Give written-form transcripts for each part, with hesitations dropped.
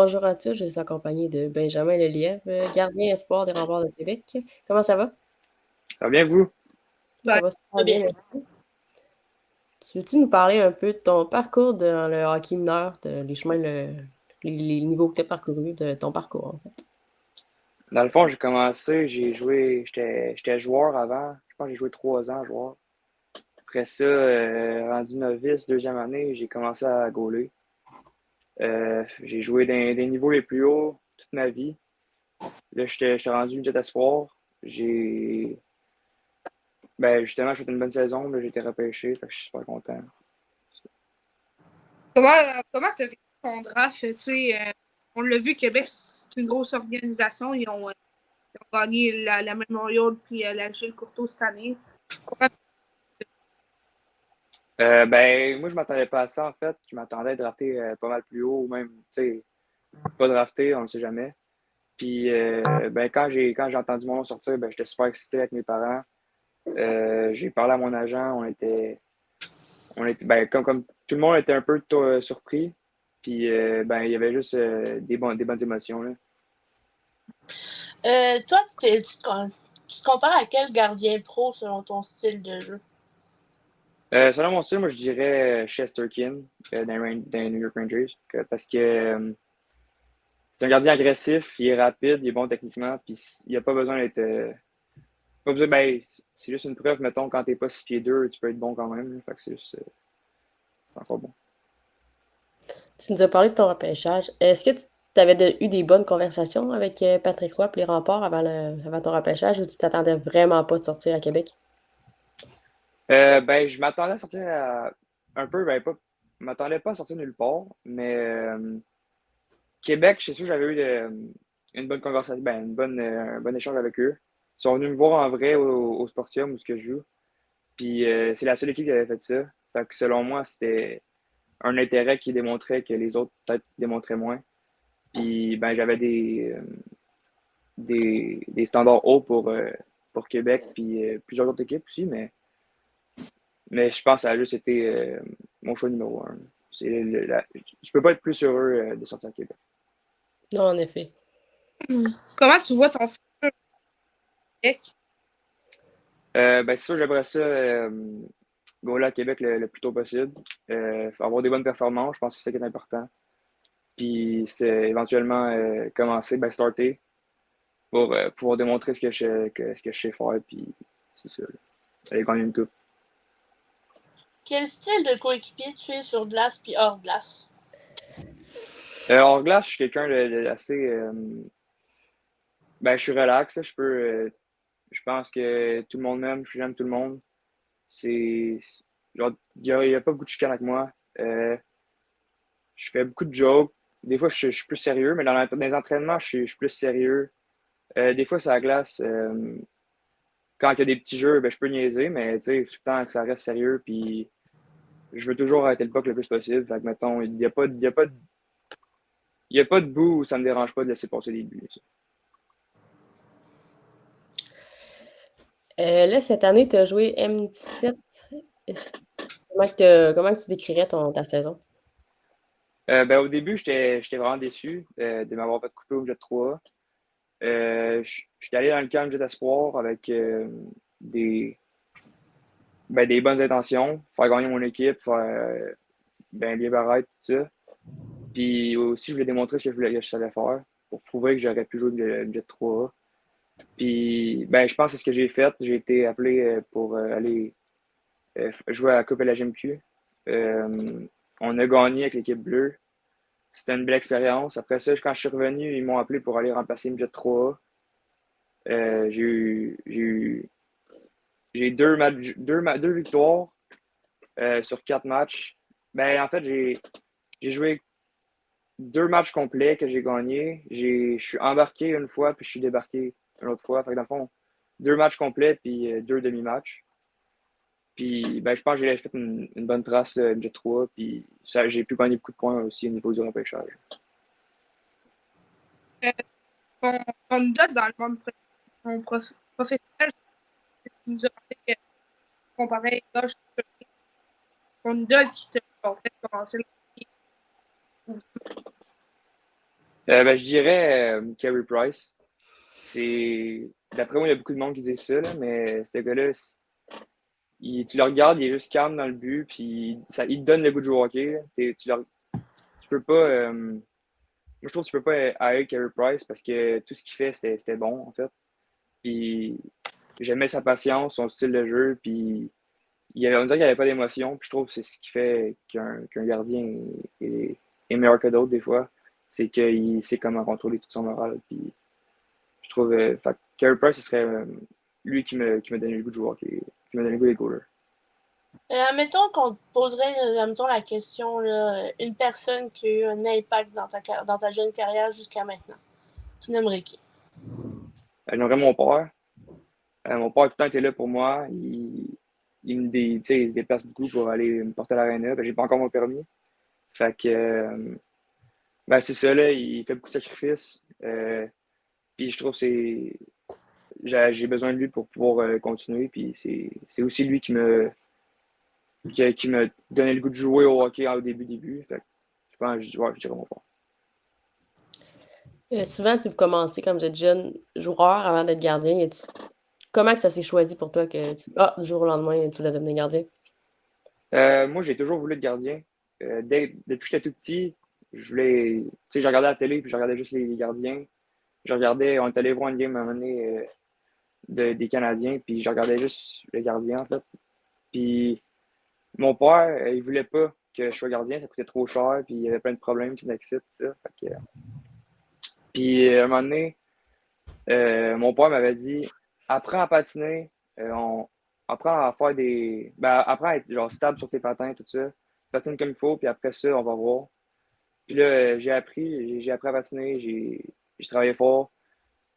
bonjour à tous, je suis accompagné de Benjamin Lelièvre, gardien espoir des Remparts de Québec. Comment ça va? Ça va bien, vous? Ça Ben, va très super bien, bien. merci. Tu veux-tu nous parler un peu de ton parcours dans le hockey mineur, les chemins, les niveaux que tu as parcourus, de ton parcours, en fait? Dans le fond, j'ai joué, j'étais joueur avant. Je pense que j'ai joué 3 ans joueur. Après ça, rendu novice, deuxième année, j'ai commencé à goaler. J'ai joué des niveaux les plus hauts toute ma vie. Là, j'étais rendu jet espoir. Justement, j'ai fait une bonne saison. Là, j'ai été repêché, fait que je suis super content. Comment tu as vécu ton draft? On l'a vu, Québec, c'est une grosse organisation. Ils ont gagné la Memorial puis la Gilles Courteau cette année. Comment Moi, je m'attendais pas à ça, en fait. Je m'attendais à être drafté pas mal plus haut, ou même, tu sais, pas drafté, on ne sait jamais. Puis, quand j'ai entendu mon nom sortir, j'étais super excité avec mes parents. J'ai parlé à mon agent, comme tout le monde était un peu surpris. Puis, il y avait juste des bonnes émotions, là. Toi, tu te compares à quel gardien pro selon ton style de jeu? Selon mon style, moi, je dirais Shesterkin dans New York Rangers. Parce que c'est un gardien agressif, il est rapide, il est bon techniquement, puis il n'y a pas besoin d'être. Pas besoin, c'est juste une preuve, mettons, quand t'es pas 6 pieds 2, tu peux être bon quand même, là. Fait que c'est juste. C'est encore bon. Tu nous as parlé de ton repêchage. Est-ce que tu avais eu des bonnes conversations avec Patrick Roy et les Remparts avant ton repêchage ou tu t'attendais vraiment pas de sortir à Québec? Je m'attendais à sortir un peu, pas. Je m'attendais pas à sortir nulle part, mais Québec, c'est sûr, j'avais eu une bonne conversation, un bon échange avec eux. Ils sont venus me voir en vrai au Sportium où ce que je joue. Puis c'est la seule équipe qui avait fait ça. Fait que selon moi, c'était un intérêt qui démontrait que les autres peut-être démontraient moins. Puis j'avais des standards hauts pour Québec, puis plusieurs autres équipes aussi, mais je pense que ça a juste été mon choix numéro un. Je peux pas être plus heureux de sortir à Québec. Non, en effet. comment tu vois ton futur Québec? C'est sûr, j'aimerais ça goaler à Québec le plus tôt possible. Avoir des bonnes performances, je pense que c'est ça qui est important. Puis c'est éventuellement starter pour pouvoir démontrer ce que je sais faire. Puis c'est ça, là. Aller gagner une coupe. Quel style de coéquipier tu es sur glace puis hors glace? Hors glace, je suis quelqu'un d'assez. Je suis relax, là. Je pense que tout le monde m'aime, j'aime tout le monde. C'est. Genre, il y a pas beaucoup de chicane avec moi. Je fais beaucoup de jokes. Des fois, je suis plus sérieux, mais dans les entraînements, je suis plus sérieux. Des fois, c'est à la glace. Quand il y a des petits jeux, je peux niaiser, mais tu sais, tout le temps que ça reste sérieux. Puis je veux toujours arrêter le puck le plus possible. Fait que, mettons, il y a pas de bout où ça me dérange pas de laisser passer des buts, ça. Là, cette année, tu as joué M17. Comment que tu décrirais ta saison? Au début, j'étais vraiment déçu de m'avoir fait couper au jet 3. J'étais allé dans le camp Jet Espoir avec des bonnes intentions, faire gagner mon équipe, faire bien paraître, tout ça. Puis aussi, je voulais démontrer ce que je savais faire pour prouver que j'aurais pu jouer le Jet 3. Puis, je pense que c'est ce que j'ai fait. J'ai été appelé pour aller jouer à la Coupe LHMQ. On a gagné avec l'équipe bleue. C'était une belle expérience. Après ça, quand je suis revenu, ils m'ont appelé pour aller remplacer Midget 3A. J'ai eu deux victoires sur 4 matchs. En fait, j'ai joué 2 matchs complets que j'ai gagnés. Je suis embarqué une fois, puis je suis débarqué une autre fois. Fait que dans le fond, 2 matchs complets, puis 2 demi-matchs. Puis je pense que j'ai fait une bonne trace Midget 3, puis ça, j'ai pu gagner beaucoup de points aussi au niveau du repêchage. Euh, ton idole dans le monde professionnel, tu nous as parlé que comparé à gauche, ton idole qui t'a fait commencer le hockey. Je dirais Carey Price. D'après moi, il y a beaucoup de monde qui dit ça, là, mais ce gars-là, tu le regardes, il est juste calme dans le but, puis il te donne le goût de jouer au hockey. Là. Tu peux pas. Moi, je trouve que tu peux pas haïr Carey Price parce que tout ce qu'il fait, c'était bon, en fait. Puis j'aimais sa patience, son style de jeu, puis on dirait qu'il n'y avait pas d'émotion. Puis je trouve que c'est ce qui fait qu'un gardien est meilleur que d'autres, des fois. C'est qu'il sait comment contrôler tout son moral. Puis je trouve. Fait que Carey Price, ce serait lui qui me donnait le goût de jouer, qui me donnait le goût des goalers. Admettons qu'on te poserait admettons, la question, là, une personne qui a eu un impact dans ta jeune carrière jusqu'à maintenant. Tu nommerais qui? J'aimerais mon père. Mon père, tout le temps, était là pour moi. Tu sais, il se déplace beaucoup pour aller me porter à l'aréna. J'ai pas encore mon permis. Fait que, c'est ça, là. Il fait beaucoup de sacrifices. Puis je trouve que j'ai besoin de lui pour pouvoir continuer. Puis c'est aussi lui qui me donnait le goût de jouer au hockey au début. Fait que, je pense, je dirais mon père. Souvent, vous commencez comme vous êtes jeune joueur avant d'être gardien. Comment que ça s'est choisi pour toi que du jour au lendemain, tu voulais devenir gardien? Moi, j'ai toujours voulu être gardien. Depuis que j'étais tout petit, je voulais. Tu sais, je regardais la télé puis je regardais juste les gardiens. On est allé voir une game à un moment donné, des Canadiens, puis je regardais juste le gardien, en fait. Puis mon père, il voulait pas que je sois gardien, ça coûtait trop cher, puis il y avait plein de problèmes qui m'excitent, ça. Puis à un moment donné, mon père m'avait dit apprends à patiner, apprends à faire des. Apprends à être genre stable sur tes patins, tout ça. Patine comme il faut, puis après ça, on va voir. Puis là, j'ai appris à patiner, j'ai travaillé fort.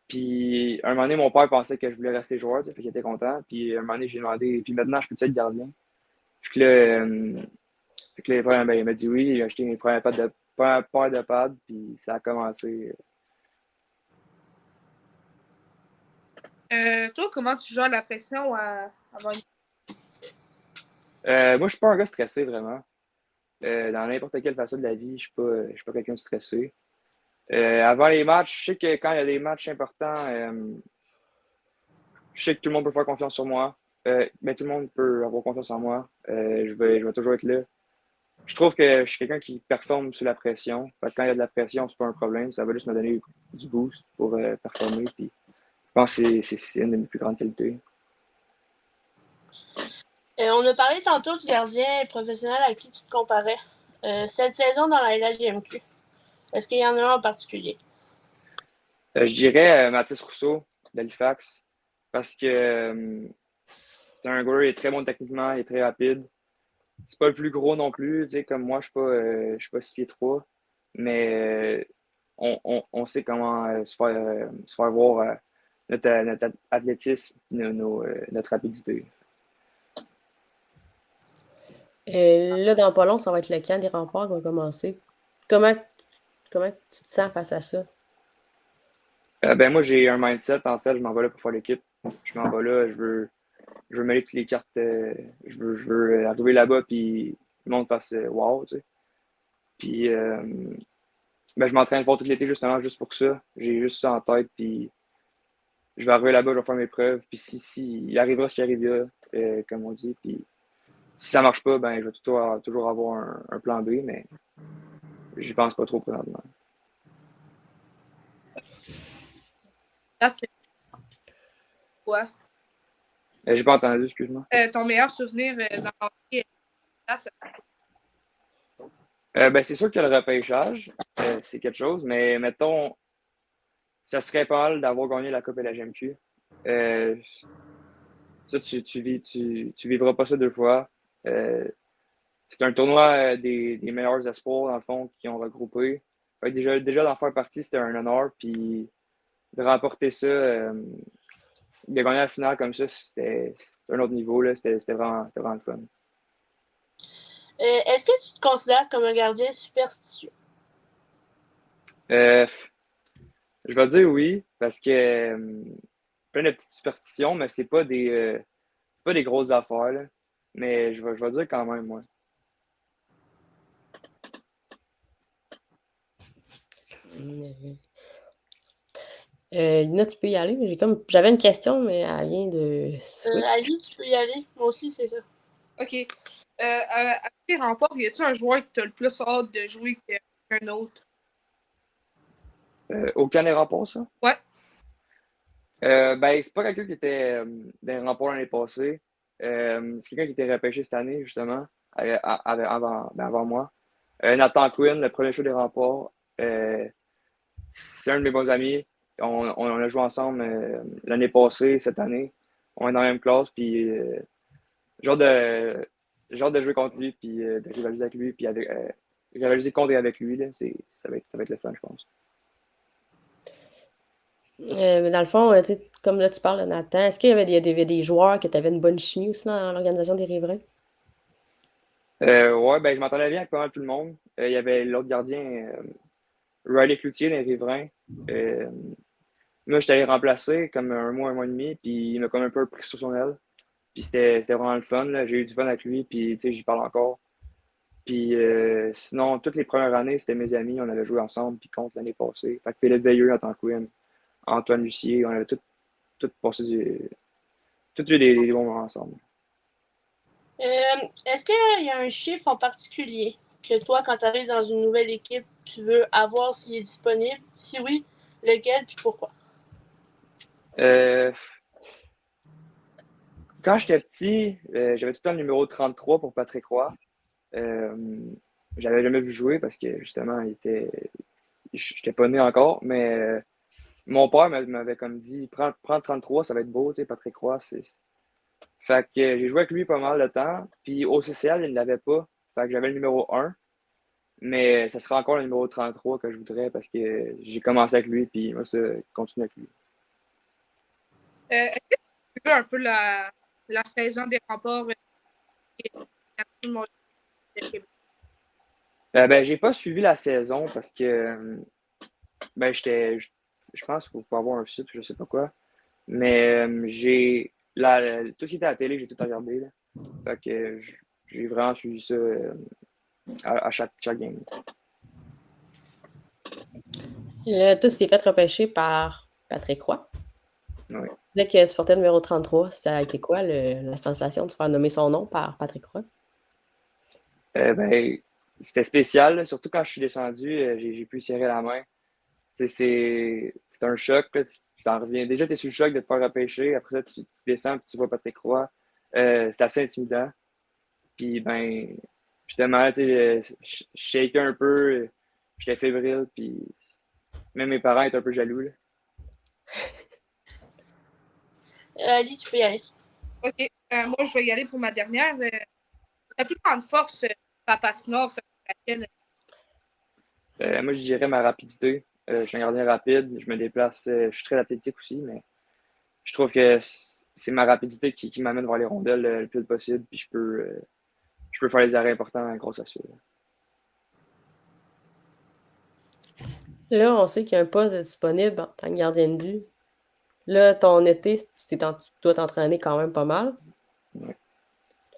Puis, un moment donné, mon père pensait que je voulais rester joueur, tu sais, fait qu'il était content. Puis, un moment donné, j'ai demandé, puis maintenant, je peux être gardien? Puis là, il m'a dit oui, j'ai acheté mes premières paires de pads, puis ça a commencé. Toi, comment tu gères la pression avant une... Moi, je suis pas un gars stressé, vraiment. Dans n'importe quelle façon de la vie, je suis pas quelqu'un de stressé. Avant les matchs, je sais que quand il y a des matchs importants, je sais que tout le monde peut faire confiance sur moi. Tout le monde peut avoir confiance en moi. Je vais toujours être là. Je trouve que je suis quelqu'un qui performe sous la pression. Fait que quand il y a de la pression, c'est pas un problème. Ça va juste me donner du boost pour performer. Puis, je pense que c'est une de mes plus grandes qualités. On a parlé tantôt du gardien professionnel à qui tu te comparais. Cette saison dans la LHJMQ, est-ce qu'il y en a un en particulier? Je dirais Mathis Rousseau d'Halifax. Parce que c'est un gars, il est très bon techniquement, il est très rapide. C'est pas le plus gros non plus, tu sais, comme moi, je suis pas 6 pieds 3, mais on sait comment se faire voir notre athlétisme, notre rapidité. Là, dans pas long, ça va être le camp des remparts qui va commencer. Comment, comment tu te sens face à ça? Moi, j'ai un mindset, en fait, je m'en vais là pour faire l'équipe. Je m'en vais là, je veux mêler toutes les cartes, je veux arriver là-bas, puis le monde fasse wow, tu sais. Puis, je m'entraîne fort tout l'été, justement, juste pour ça. J'ai juste ça en tête, puis je vais arriver là-bas, je vais faire mes preuves. Puis si il arrivera ce qui arrivera, comme on dit. Puis si ça marche pas, je vais toujours avoir un plan B, mais j'y pense pas trop présentement. Quoi? J'ai pas entendu, excuse-moi. Ton meilleur souvenir dans le hockey, C'est sûr que le repêchage, c'est quelque chose, mais mettons, ça serait pas mal d'avoir gagné la Coupe et la GMQ. Ça, tu vivras pas ça 2 fois. C'est un tournoi des meilleurs espoirs, dans le fond, qui ont regroupé. Fait que déjà d'en faire partie, c'était un honneur. Puis de remporter ça, de gagner la finale comme ça, c'était un autre niveau. Là. C'était vraiment le fun. Est-ce que tu te considères comme un gardien superstitieux? Je vais dire oui, parce que plein de petites superstitions, mais c'est pas des grosses affaires. Là. Mais je vais dire quand même, moi. Lina, tu peux y aller. J'avais une question, mais elle vient de switch. Ali, tu peux y aller. Moi aussi, c'est ça. OK. Avec les remparts, y a-tu un joueur que t'as le plus hâte de jouer qu'un autre? Aucun des remparts, ça? Ouais. Ben, c'est pas quelqu'un qui était dans les remparts l'année passée. C'est quelqu'un qui était repêché cette année, justement, avant moi. Nathan Quinn, le premier choix des remparts. C'est un de mes bons amis. On a joué ensemble l'année passée, cette année. On est dans la même classe, puis j'ai hâte de, j'ai hâte de jouer contre lui, puis de rivaliser avec lui, puis rivaliser contre et avec lui. Là, ça va être le fun, je pense. Mais dans le fond, tu sais, comme là, tu parles de Nathan, est-ce qu'il y avait des joueurs que tu avais une bonne chimie aussi dans l'organisation des Riverains? Ouais, ben, je m'entendais bien avec pas mal tout le monde. Il y avait l'autre gardien, Riley Cloutier, les Riverains. Euh, Moi, j'étais allé remplacer comme un mois et demi, puis il m'a comme un peu pris sur son aile. Puis c'était vraiment le fun, là. J'ai eu du fun avec lui, puis tu sais, j'y parle encore. Puis sinon, toutes les premières années, c'était mes amis. On avait joué ensemble, puis contre l'année passée. Fait que Philippe Veilleux, Nathan Quinn, Antoine Lucier, on avait tout passé tout eu des bons moments ensemble. Est-ce qu'il y a un chiffre en particulier que toi, quand tu arrives dans une nouvelle équipe, tu veux avoir s'il est disponible? Si oui, lequel puis pourquoi? Euh, Quand j'étais petit, j'avais tout le temps le numéro 33 pour Patrick Roy. Euh, J'avais jamais vu jouer parce que justement, j'étais pas né encore, mais mon père m'avait comme dit, prends 33, ça va être beau, tu sais, Patrick Roy. Fait que j'ai joué avec lui pas mal de temps. Puis au CCL, il ne l'avait pas. Fait que j'avais le numéro 1. Mais ça sera encore le numéro 33 que je voudrais parce que j'ai commencé avec lui, puis moi, ça continue avec lui. Est-ce que tu veux un peu la saison des remparts de Québec? Ben, j'ai pas suivi la saison parce que ben, je pense qu'il faut avoir un site, je sais pas quoi. Mais tout ce qui était à la télé, j'ai tout regardé. Là. Fait que j'ai vraiment suivi ça à chaque game. Là, toi, tu t'es fait repêcher par Patrick Roy. Oui. Tu disais que tu portais le numéro 33. Ça a été quoi la sensation de se faire nommer son nom par Patrick Roy? Ben, c'était spécial, là. Surtout quand je suis descendu, j'ai pu serrer la main. C'est un choc. Là. Tu t'en reviens. Déjà, tu es sur le choc de te faire repêcher. Après ça, tu descends et tu vois Patrick Roy. C'est assez intimidant. Puis, ben, justement, tu sais, je shakais un peu. J'étais fébrile. Puis, même mes parents étaient un peu jaloux. Là. Ali, tu peux y aller. OK. Moi, je vais y aller pour ma dernière. La plus grande force à patinoire, c'est laquelle? Moi, je dirais ma rapidité. Je suis un gardien rapide. Je me déplace. Je suis très athlétique aussi, mais je trouve que c'est ma rapidité qui m'amène vers les rondelles le plus possible. Puis, je peux faire les arrêts importants grâce à ça. Là, on sait qu'il y a un poste disponible en tant que gardien de but. Là, ton été, tu dois t'entraîner quand même pas mal. Ouais.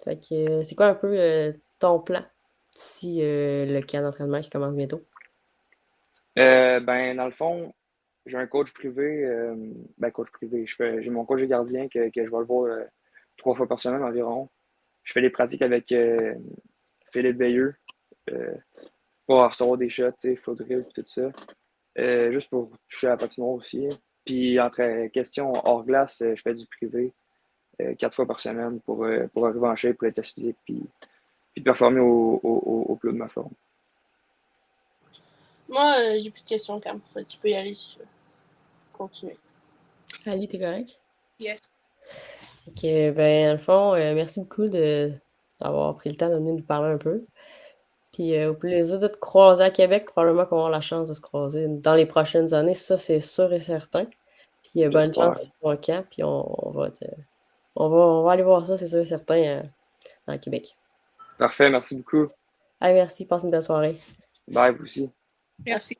Fait que c'est quoi un peu ton plan d'ici le camp d'entraînement qui commence bientôt? Ben, dans le fond, j'ai un coach privé. Coach privé. J'ai mon coach de gardien que je vais le voir 3 fois par semaine environ. Je fais des pratiques avec Philippe Veilleux pour recevoir des shots, flow drill, tout ça. Juste pour toucher à la patinoire aussi. Puis, entre questions hors glace, je fais du privé 4 fois par semaine pour arriver en shape pour les tests physiques puis performer au plus haut de ma forme. Moi, j'ai plus de questions, Cam. Tu peux y aller si tu veux. Continuer. Ali, t'es correct? Yes. Ok, ben, dans le fond, merci beaucoup d'avoir pris le temps de venir nous parler un peu. Puis au plaisir de te croiser à Québec, probablement qu'on va avoir la chance de se croiser dans les prochaines années, ça c'est sûr et certain. Puis bonne chance J'espère. pour ton camp, puis on va aller voir ça, c'est sûr et certain, à Québec. Parfait, merci beaucoup. Allez, merci, passe une belle soirée. Bye, vous aussi. Merci.